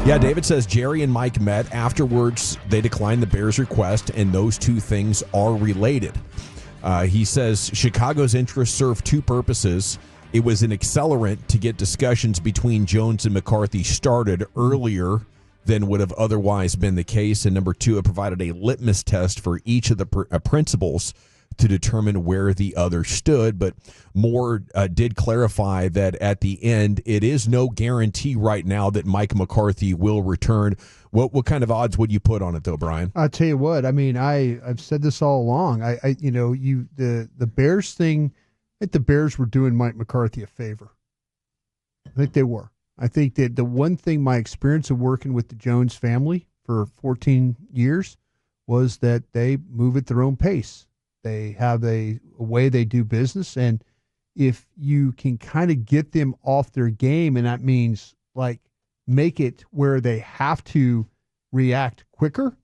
Yeah, David says Jerry and Mike met. Afterwards, they declined the Bears' request, and those two things are related. He says Chicago's interest served two purposes. It was an accelerant to get discussions between Jones and McCarthy started earlier than would have otherwise been the case. And number two, it provided a litmus test for each of the principals to determine where the other stood. But Moore did clarify that at the end, it is no guarantee right now that Mike McCarthy will return. What kind of odds would you put on it, though, Brian? I'll tell you what. I mean, I've said this all along. The Bears thing. I think the Bears were doing Mike McCarthy a favor. I think they were. I think that the one thing, my experience of working with the Jones family for 14 years was that they move at their own pace. They have a way they do business, and if you can kind of get them off their game, and that means like make it where they have to react quicker,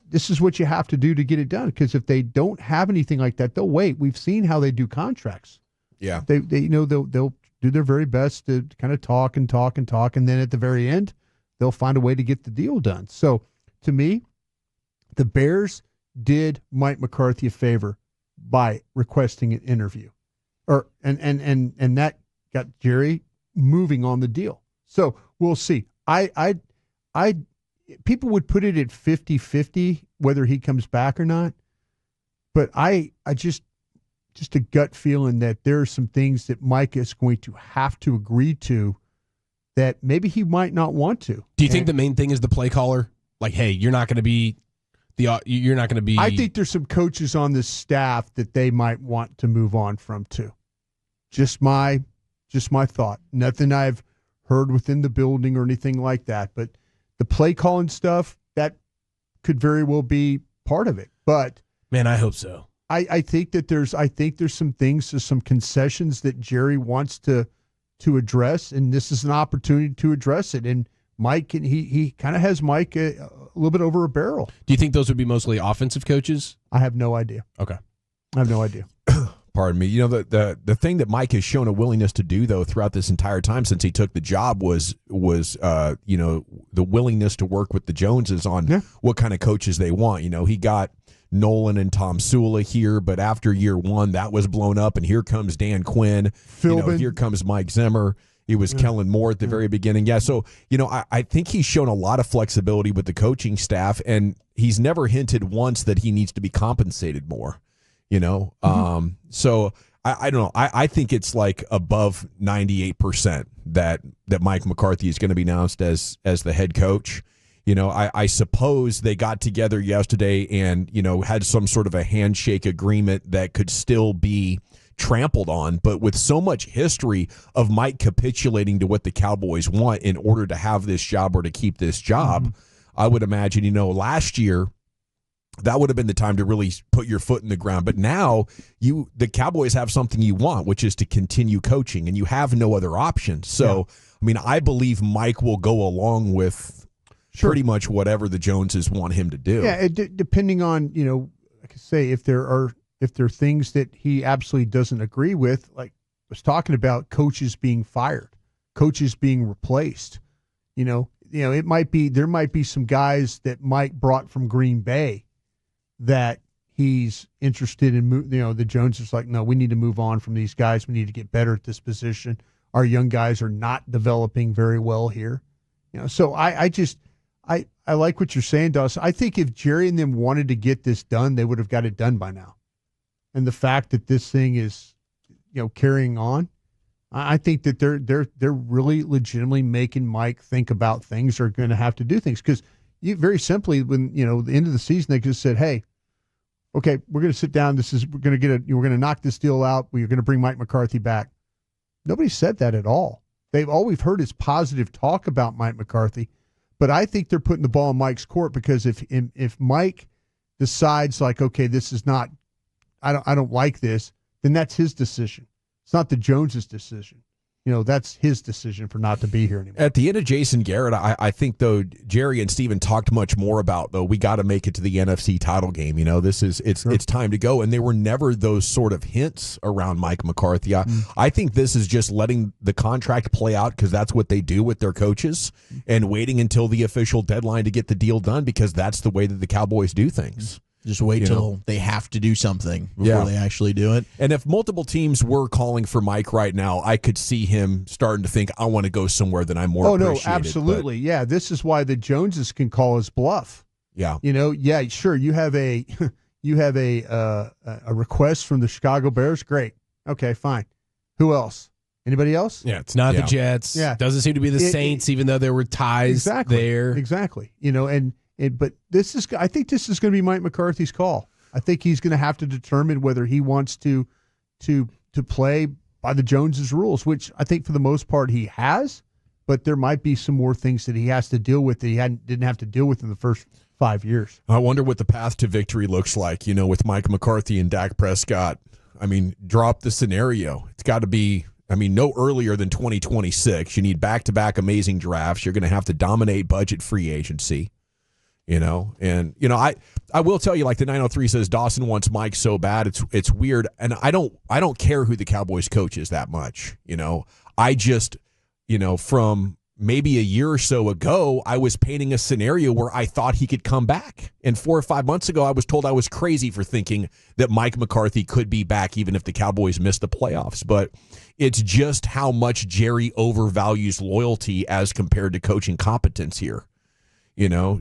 this is what you have to do to get it done. Because if they don't have anything like that, they'll wait. We've seen how they do contracts. Yeah, they'll do their very best to kind of talk, and then at the very end, they'll find a way to get the deal done. So to me, the Bears did Mike McCarthy a favor by requesting an interview, and that got Jerry moving on the deal. So we'll see. I people would put it at 50-50 whether he comes back or not, but I just a gut feeling that there are some things that Mike is going to have to agree to that maybe he might not want to. Do you think the main thing is the play caller? Like, hey, you're not going to be. I think there's some coaches on this staff that they might want to move on from too. Just my thought. Nothing I've heard within the building or anything like that. But the play calling stuff, that could very well be part of it. But man, I hope so. I think there's some things, some concessions that Jerry wants to address, and this is an opportunity to address it. And Mike, he kind of has Mike a little bit over a barrel. Do you think those would be mostly offensive coaches? I have no idea. Okay. I have no idea. Pardon me. You know, the thing that Mike has shown a willingness to do, though, throughout this entire time since he took the job was the willingness to work with the Joneses on what kind of coaches they want. You know, he got Nolan and Tom Sula here, but after year one, that was blown up, and here comes Dan Quinn. Philbin. Here comes Mike Zimmer. It was Kellen Moore at the very beginning. Yeah, so, I think he's shown a lot of flexibility with the coaching staff, and he's never hinted once that he needs to be compensated more, So I don't know. I think it's like above 98% that Mike McCarthy is going to be announced as the head coach. I suppose they got together yesterday and, had some sort of a handshake agreement that could still be trampled on, but with so much history of Mike capitulating to what the Cowboys want in order to have this job or to keep this job, I would imagine, last year that would have been the time to really put your foot in the ground. But now the Cowboys have something you want, which is to continue coaching, and you have no other option. So, I mean, I believe Mike will go along with pretty much whatever the Joneses want him to do. Yeah, depending on, like I say, if there are things that he absolutely doesn't agree with, like I was talking about coaches being fired, coaches being replaced, there might be some guys that Mike brought from Green Bay that he's interested in, the Joneses like, no, we need to move on from these guys. We need to get better at this position. Our young guys are not developing very well here. So I like what you're saying, Dawson. I think if Jerry and them wanted to get this done, they would have got it done by now. And the fact that this thing is, carrying on, I think that they're really legitimately making Mike think about things, or going to have to do things. Because very simply, when the end of the season, they just said, "Hey, okay, we're going to sit down. We're going to knock this deal out. We're going to bring Mike McCarthy back." Nobody said that at all. All we've heard is positive talk about Mike McCarthy. But I think they're putting the ball in Mike's court, because if Mike decides like, okay, this is not, I don't like this, then that's his decision. It's not the Joneses' decision. that's his decision for not to be here anymore. At the end of Jason Garrett, I think, though, Jerry and Steven talked much more about, though, we got to make it to the NFC title game. It's time to go. And there were never those sort of hints around Mike McCarthy. I think this is just letting the contract play out because that's what they do with their coaches and waiting until the official deadline to get the deal done because that's the way that the Cowboys do things. Just wait till they have to do something before they actually do it. And if multiple teams were calling for Mike right now, I could see him starting to think, I want to go somewhere that I'm more appreciated. Oh, no, absolutely. Yeah, this is why the Joneses can call his bluff. Yeah. Sure, you have a request from the Chicago Bears. Great. Okay, fine. Who else? Anybody else? Yeah, it's not the Jets. Yeah. Doesn't seem to be the Saints, even though there were ties there. Exactly. But I think this is going to be Mike McCarthy's call. I think he's going to have to determine whether he wants to play by the Joneses rules, which I think for the most part he has, but there might be some more things that he has to deal with that he didn't have to deal with in the first 5 years. I wonder what the path to victory looks like, with Mike McCarthy and Dak Prescott. I mean, drop the scenario. It's got to be, no earlier than 2026. You need back-to-back amazing drafts. You're going to have to dominate budget free agency. I will tell you, like the 903 says, Dawson wants Mike so bad. It's weird. And I don't care who the Cowboys coach is that much. I just, from maybe a year or so ago, I was painting a scenario where I thought he could come back. And 4 or 5 months ago, I was told I was crazy for thinking that Mike McCarthy could be back even if the Cowboys missed the playoffs. But it's just how much Jerry overvalues loyalty as compared to coaching competence here.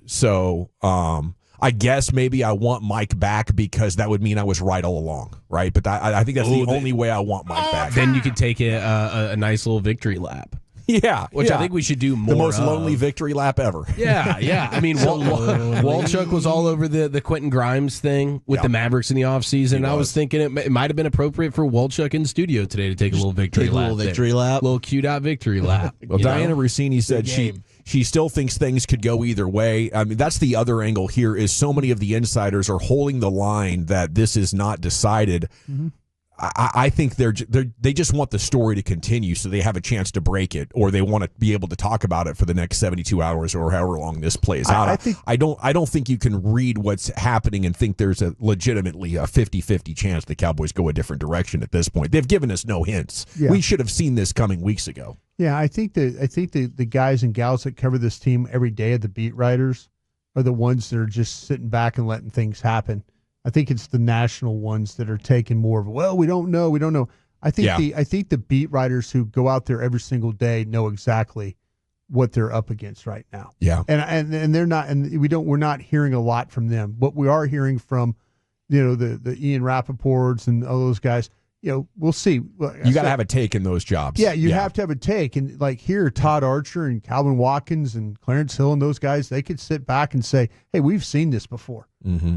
So I guess maybe I want Mike back because that would mean I was right all along, right? But I think that's the only way I want Mike back. Then you could take a nice little victory lap. Yeah, which I think we should do more. The most lonely victory lap ever. Yeah. I mean, Walchuk was all over the Quentin Grimes thing with the Mavericks in the offseason. And I was thinking it might have been appropriate for Walchuk in the studio today to take a little victory lap. Little cute out victory lap. Well, Diana Rossini said she still thinks things could go either way. I mean, that's the other angle here is so many of the insiders are holding the line that this is not decided. Mm-hmm. I think they just want the story to continue so they have a chance to break it, or they want to be able to talk about it for the next 72 hours or however long this plays out. I don't think you can read what's happening and think there's legitimately a 50-50 chance the Cowboys go a different direction at this point. They've given us no hints. Yeah. We should have seen this coming weeks ago. Yeah, I think the guys and gals that cover this team every day, the beat writers, are the ones that are just sitting back and letting things happen. I think it's the national ones that are taking more of, we don't know. I think the beat writers who go out there every single day know exactly what they're up against right now. Yeah. And they're not, and we're not hearing a lot from them. What we are hearing from, the Ian Rappaports and all those guys, we'll see. You got to have a take in those jobs. Yeah, you have to have a take. And like here, Todd Archer and Calvin Watkins and Clarence Hill and those guys, they could sit back and say, "Hey, we've seen this before. Mm-hmm.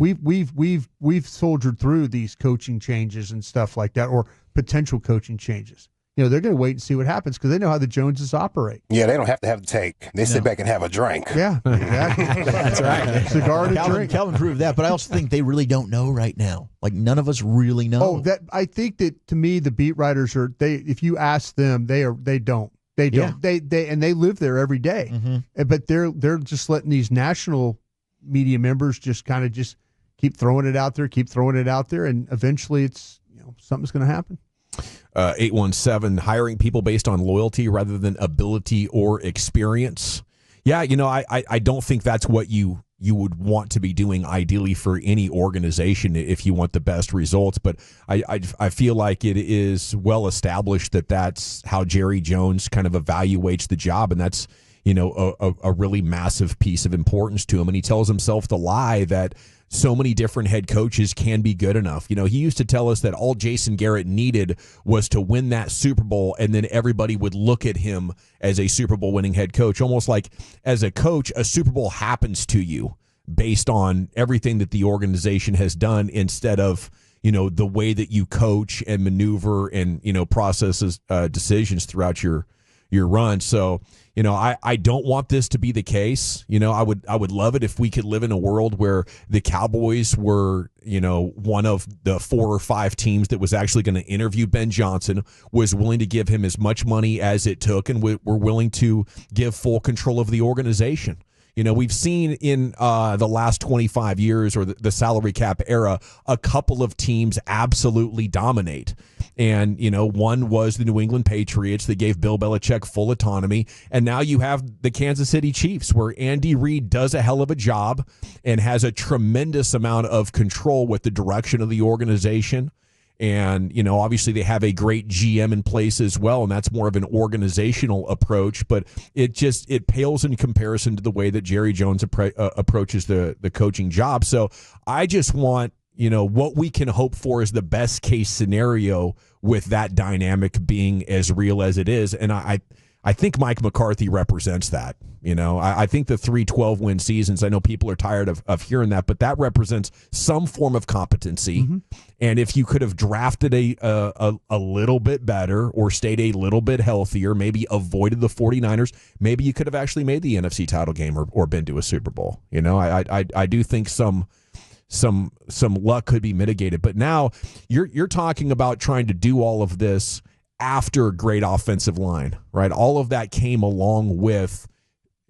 We've soldiered through these coaching changes and stuff like that, or potential coaching changes." They're going to wait and see what happens because they know how the Joneses operate. Yeah, they don't have to have the take. They sit back and have a drink. Yeah, exactly. That's right. Cigar and drink. Calvin proved that, but I also think they really don't know right now. Like none of us really know. I think that to me the beat writers are if you ask them, they don't. They don't. Yeah. They live there every day. Mm-hmm. But they're just letting these national media members just kind of just keep throwing it out there, and eventually it's something's going to happen. 817, hiring people based on loyalty rather than ability or experience. Yeah, I don't think that's what you would want to be doing ideally for any organization if you want the best results. But I feel like it is well established that that's how Jerry Jones kind of evaluates the job, and that's a really massive piece of importance to him. And he tells himself the lie that so many different head coaches can be good enough. He used to tell us that all Jason Garrett needed was to win that Super Bowl, and then everybody would look at him as a Super Bowl winning head coach. Almost like as a coach, a Super Bowl happens to you based on everything that the organization has done instead of, the way that you coach and maneuver and, processes decisions throughout your run. So, I don't want this to be the case. I would love it if we could live in a world where the Cowboys were, one of the 4 or 5 teams that was actually going to interview Ben Johnson, was willing to give him as much money as it took, and were willing to give full control of the organization. We've seen in the last 25 years, or the salary cap era, a couple of teams absolutely dominate. And, one was the New England Patriots that gave Bill Belichick full autonomy. And now you have the Kansas City Chiefs, where Andy Reid does a hell of a job and has a tremendous amount of control with the direction of the organization. And, obviously they have a great GM in place as well, and that's more of an organizational approach, but it pales in comparison to the way that Jerry Jones approaches the coaching job. So I just want, what we can hope for is the best case scenario with that dynamic being as real as it is. And I think Mike McCarthy represents that. I think the 3 12-win seasons, I know people are tired of hearing that, but that represents some form of competency. Mm-hmm. And if you could have drafted a little bit better, or stayed a little bit healthier, maybe avoided the 49ers, maybe you could have actually made the NFC title game or been to a Super Bowl. I do think some luck could be mitigated. But now you're talking about trying to do all of this after a great offensive line, right? All of that came along with,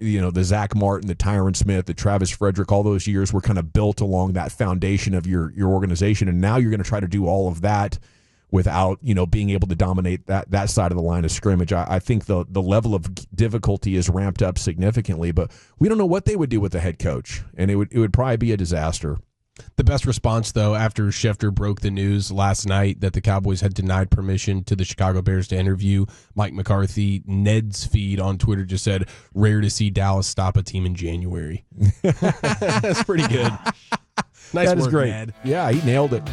the Zach Martin, the Tyron Smith, the Travis Frederick. All those years were kind of built along that foundation of your organization, and now you're going to try to do all of that without being able to dominate that side of the line of scrimmage. I think the level of difficulty is ramped up significantly, but we don't know what they would do with the head coach, and it would probably be a disaster. The best response, though, after Schefter broke the news last night that the Cowboys had denied permission to the Chicago Bears to interview Mike McCarthy, Ned's feed on Twitter just said, "Rare to see Dallas stop a team in January." That's pretty good. Nice that work, is great. Ned. Yeah, he nailed it.